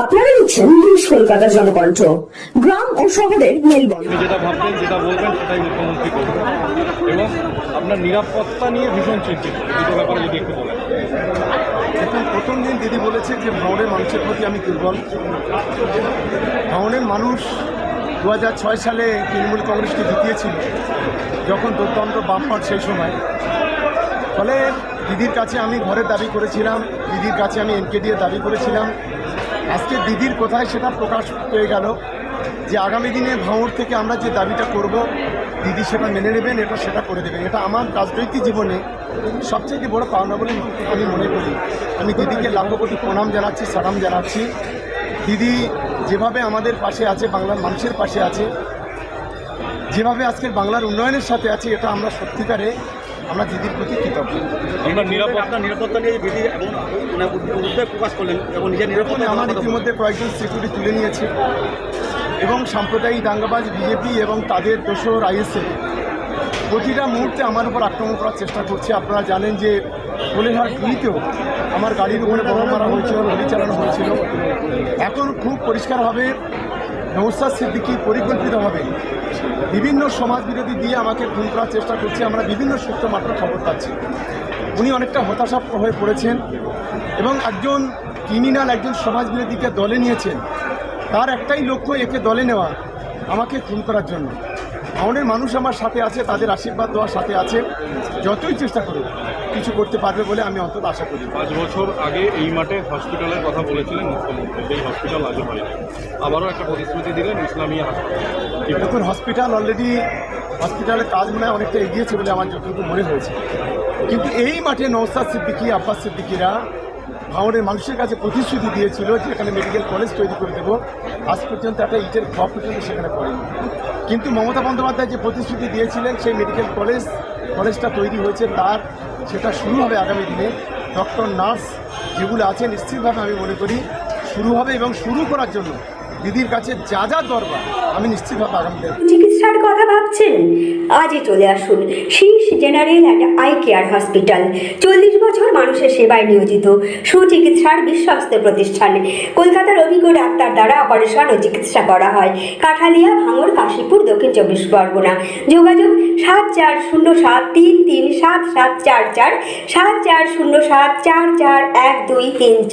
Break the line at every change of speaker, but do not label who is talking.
আপনারা দেখছেন নিউজ কলকাতা জনকণ্ঠ, গ্রাম ও শহরের মেলবন্ধন।
যেটা ভাববেন, যেটা বলবেন সেটাই মুখ্যমন্ত্রী করবেন এবং আপনার নিরাপত্তা নিয়ে ভীষণ চিন্তিত। দুটো ব্যাপারে যদি একটু বলেন।
এখন প্রথম দিন দিদি বলেছে যে ভাঙড়ের মানুষের প্রতি আমি দুর্বল। ভাঙড়ের মানুষ 2006 সালে তৃণমূল কংগ্রেসকে জিতিয়েছিল, যখন দুর্দান্ত বামফ্রন্ট সেই সময়। ফলে দিদির কাছে আমি ঘরের দাবি করেছিলাম, দিদির কাছে আমি এনকেডি দাবি করেছিলাম। আজকে দিদির কোথায় সেটা প্রকাশ পেয়ে গেল যে আগামী দিনে ভাঙড় থেকে আমরা যে দাবিটা করব, দিদি সেটা মেনে নেবেন, এটা সেটা করে দেবেন। এটা আমার রাজনৈতিক জীবনে সবচেয়ে বড় পাওনা বলে আমি মনে করি। আমি দিদিকে লাখো কোটি প্রণাম জানাচ্ছি, সালাম জানাচ্ছি। দিদি যেভাবে আমাদের পাশে আছে, বাংলার মানুষের পাশে আছে, যেভাবে আজকের বাংলার উন্নয়নের সাথে আছে, এটা আমরা সত্যিকারে আমরা দিদির প্রতি কৃতজ্ঞ।
আমরা নিরাপত্তা নিয়ে দিদি এবং প্রকাশ করলেন এবং নিজের নিরাপত্তা
আমার ইতিমধ্যে কয়েকজন সিকিউরিটি তুলে নিয়েছে এবং সাম্প্রদায়িক দাঙ্গাবাজ বিজেপি এবং তাদের দোসর আইএসএফ প্রতিটা মুহূর্তে আমার উপর আক্রমণ করার চেষ্টা করছে। আপনারা জানেন যে কোলেহাট দুইতেও আমার গাড়ির উপরে বোমা মারা হয়েছিল, গুলি চালানো হয়েছিল। এখন খুব পরিষ্কারভাবে নওশাদ সিদ্দিকী পরিকল্পিতভাবে বিভিন্ন সমাজবিরোধী দিয়ে আমাকে খুন করার চেষ্টা করছে। আমরা বিভিন্ন সূত্র মাত্র খবর পাচ্ছি। উনি অনেকটা হতাশা হয়ে পড়েছেন এবং একজন ক্রিমিনাল, একজন সমাজবিরোধীকে দলে নিয়েছেন। তার একটাই লক্ষ্য, একে দলে নেওয়া, আমাকে খুন করার জন্য। আমাদের মানুষ আমার সাথে আছে, তাদের আশীর্বাদ দেওয়ার সাথে আছে। যতই চেষ্টা করুক কিছু করতে পারবে বলে আমি অন্তত আশা করি।
5 বছর আগে এই মাঠে হসপিটালের কথা বলেছিলেন মুখ্যমন্ত্রী, সেই হসপিটাল আজও হয়নি। আবারও একটা প্রতিশ্রুতি দিলেন ইসলামিয়া হাসপাতাল।
দেখুন, হসপিটালের কাজ মনে হয় অনেকটা এগিয়েছে বলে আমার যতটুকু মনে হয়েছে। কিন্তু এই মাঠে নওশাদ সিদ্দিকী, আব্বাস সিদ্দিকীরা ভাঙড়ের মানুষের কাছে প্রতিশ্রুতি দিয়েছিল যে এখানে মেডিকেল কলেজ তৈরি করে দেবো। আজ পর্যন্ত একটা ইটের ঘর পর্যন্ত সেখানে পড়েনি। কিন্তু মমতা বন্দ্যোপাধ্যায় যে প্রতিশ্রুতি দিয়েছিলেন সেই মেডিকেল কলেজটা তৈরি হয়েছে, সেটা শুরু হবে আগামী দিনে। ডক্টর, নার্স যেগুলো আছে নিশ্চিতভাবে আমি মনে করি শুরু হবে এবং শুরু করার জন্য দিদির কাছে যা যা দরকার আমি নিশ্চিতভাবে আগামী দিনে।
চিকিৎসার কথা ভাবছেন? আজই চলে আসুন শীষ general and eye care hospital. 40 বছর মানুষের সেবায় নিয়োজিত সুচিকিৎসার বিশ্বস্ত প্রতিষ্ঠান। কলকাতার অভিজ্ঞ ডাক্তার দ্বারা অপারেশন ও চিকিৎসা করা হয়। কাঠালিয়া, ভাঙড়, কাশীপুর, দক্ষিণ 24 পরগনা। যোগাযোগ 7407337744, 7407441234।